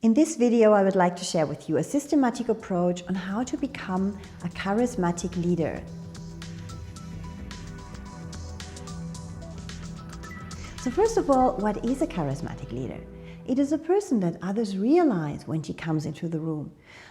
In this video, I would like to share with you a systematic approach on how to become a charismatic leader. So first of all, what is a charismatic leader? It is a person that others realize when she comes into the room.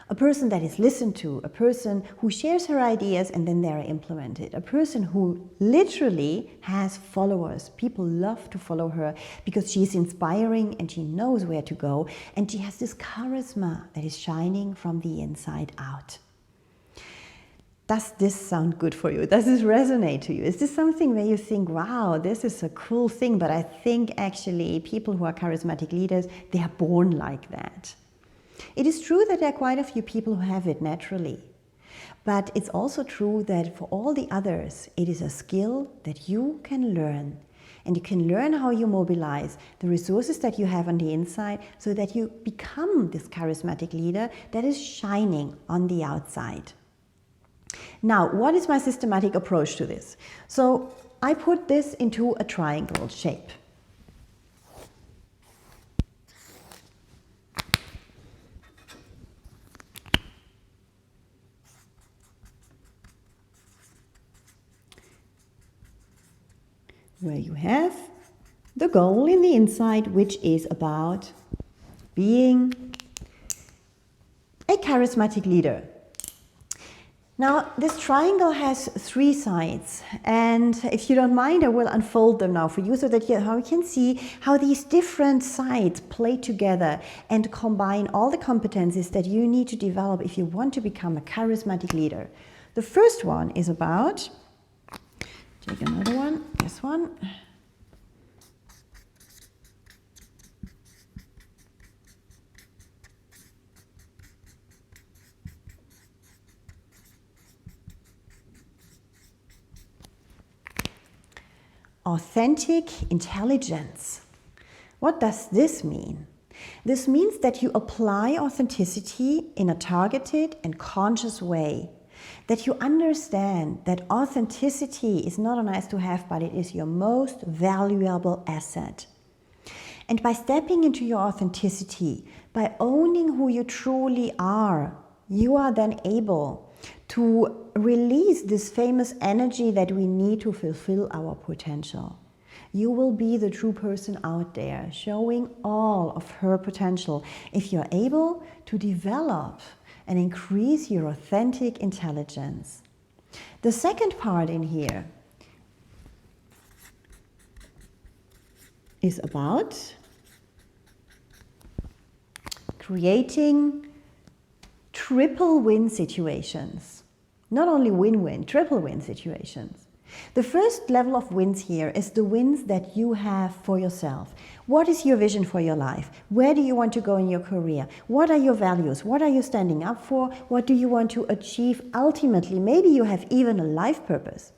A person that is listened to, a person who shares her ideas and then they are implemented. A person who literally has followers. People love to follow her because she is inspiring and she knows where to go. And she has this charisma that is shining from the inside out. Does this sound good for you? Does this resonate to you? Is this something where you think, wow, this is a cool thing, but I think actually people who are charismatic leaders, they are born like that. It is true that there are quite a few people who have it naturally, but it's also true that for all the others, it is a skill that you can learn. And you can learn how you mobilize the resources that you have on the inside so that you become this charismatic leader that is shining on the outside. Now, what is my systematic approach to this? So I put this into a triangle shape. Where you have the goal in the inside, which is about being a charismatic leader. Now, this triangle has three sides, and if you don't mind, I will unfold them now for you so that you can see how these different sides play together and combine all the competencies that you need to develop if you want to become a charismatic leader. The first one is about, take another one, this one. Authentic intelligence. What does this mean? This means that you apply authenticity in a targeted and conscious way. That you understand that authenticity is not a nice to have, but it is your most valuable asset. And by stepping into your authenticity, by owning who you truly are, you are then able to release this famous energy that we need to fulfill our potential. You will be the true person out there, showing all of her potential if you're able to develop and increase your authentic intelligence. The second part in here is about creating triple win situations. Not only win-win, triple win situations. The first level of wins here is the wins that you have for yourself. What is your vision for your life? Where do you want to go in your career? What are your values? What are you standing up for? What do you want to achieve ultimately? Maybe you have even a life purpose.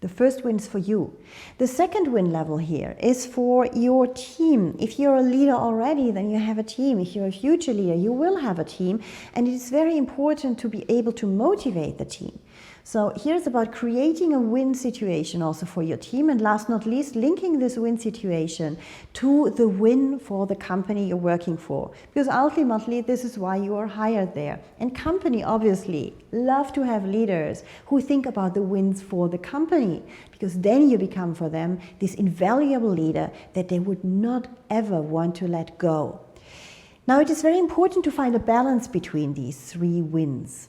The first win is for you. The second win level here is for your team. If you're a leader already, then you have a team. If you're a future leader, you will have a team. And it is very important to be able to motivate the team. So here's about creating a win situation also for your team. And last not least, linking this win situation to the win for the company you're working for. Because ultimately, this is why you are hired there. And company, obviously, love to have leaders who think about the wins for the company. Because then you become for them this invaluable leader that they would not ever want to let go. Now, it is very important to find a balance between these three wins.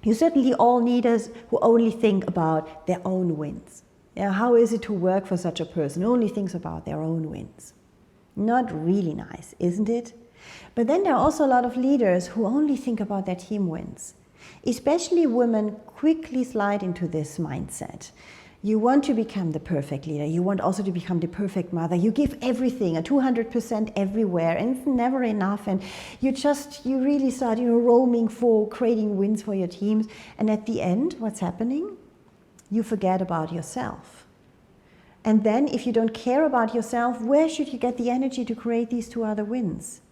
You certainly all leaders who only think about their own wins. Yeah, how is it to work for such a person who only thinks about their own wins? Not really nice, isn't it? But then there are also a lot of leaders who only think about their team wins. Especially women quickly slide into this mindset. You want to become the perfect leader. You want also to become the perfect mother. You give everything, a 200% everywhere, and it's never enough. And you really start, roaming for creating wins for your teams. And at the end, what's happening? You forget about yourself. And then if you don't care about yourself, where should you get the energy to create these two other wins?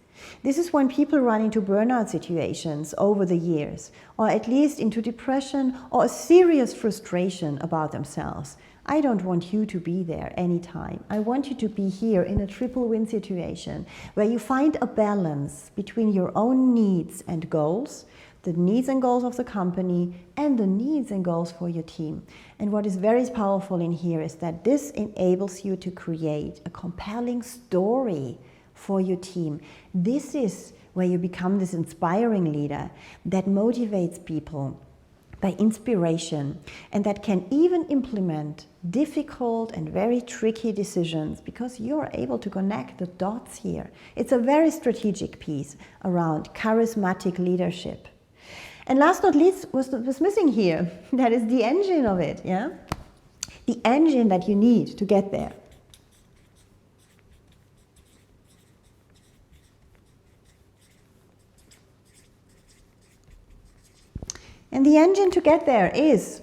This is when people run into burnout situations over the years, or at least into depression or a serious frustration about themselves. I don't want you to be there anytime. I want you to be here in a triple win situation where you find a balance between your own needs and goals, the needs and goals of the company, and the needs and goals for your team. And what is very powerful in here is that this enables you to create a compelling story for your team. This is where you become this inspiring leader that motivates people by inspiration and that can even implement difficult and very tricky decisions because you're able to connect the dots here. It's a very strategic piece around charismatic leadership. And last but not least was missing here. That is the engine of it, yeah? The engine that you need to get there. And the engine to get there is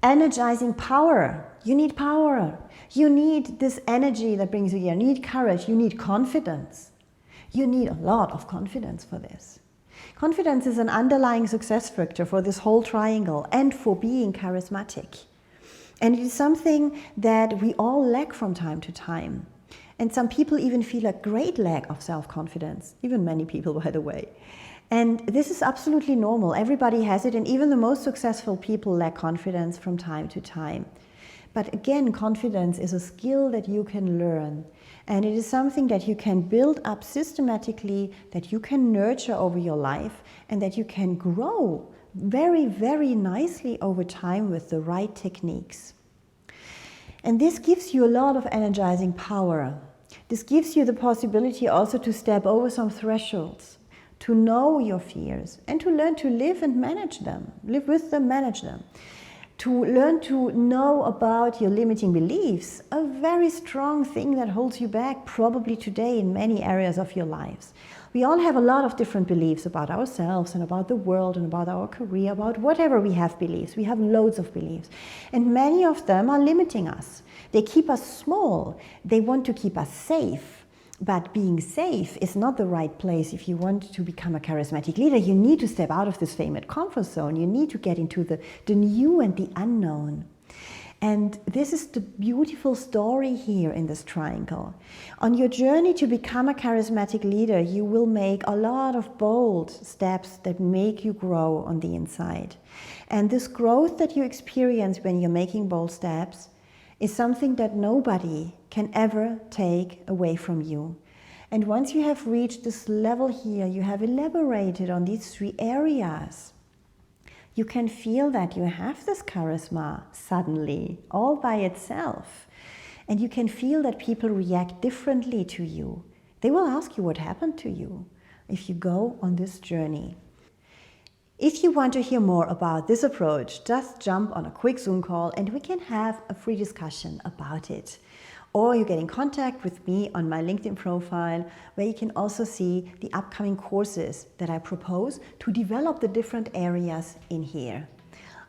energizing power. You need power. You need this energy that brings you here. You need courage. You need confidence. You need a lot of confidence for this. Confidence is an underlying success factor for this whole triangle and for being charismatic. And it is something that we all lack from time to time. And some people even feel a great lack of self-confidence, even many people, by the way. And this is absolutely normal. Everybody has it, and even the most successful people lack confidence from time to time. But again, confidence is a skill that you can learn. And it is something that you can build up systematically, that you can nurture over your life, and that you can grow very, very nicely over time with the right techniques. And this gives you a lot of energizing power. This gives you the possibility also to step over some thresholds, to know your fears, and to learn to live and manage them, live with them, manage them. To learn to know about your limiting beliefs, a very strong thing that holds you back probably today in many areas of your lives. We all have a lot of different beliefs about ourselves and about the world and about our career, about whatever we have beliefs. We have loads of beliefs. And many of them are limiting us. They keep us small. They want to keep us safe. But being safe is not the right place if you want to become a charismatic leader. You need to step out of this famous comfort zone. You need to get into the new and the unknown. And this is the beautiful story here in this triangle. On your journey to become a charismatic leader, you will make a lot of bold steps that make you grow on the inside. And this growth that you experience when you're making bold steps is something that nobody can ever take away from you. And once you have reached this level here, you have elaborated on these 3 areas, you can feel that you have this charisma suddenly, all by itself. And you can feel that people react differently to you. They will ask you what happened to you if you go on this journey. If you want to hear more about this approach, just jump on a quick Zoom call and we can have a free discussion about it. Or you get in contact with me on my LinkedIn profile, where you can also see the upcoming courses that I propose to develop the different areas in here.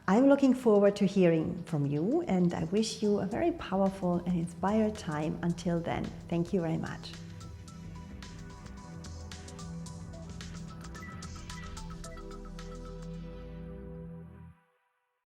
I'm looking forward to hearing from you, and I wish you a very powerful and inspired time until then. Thank you very much.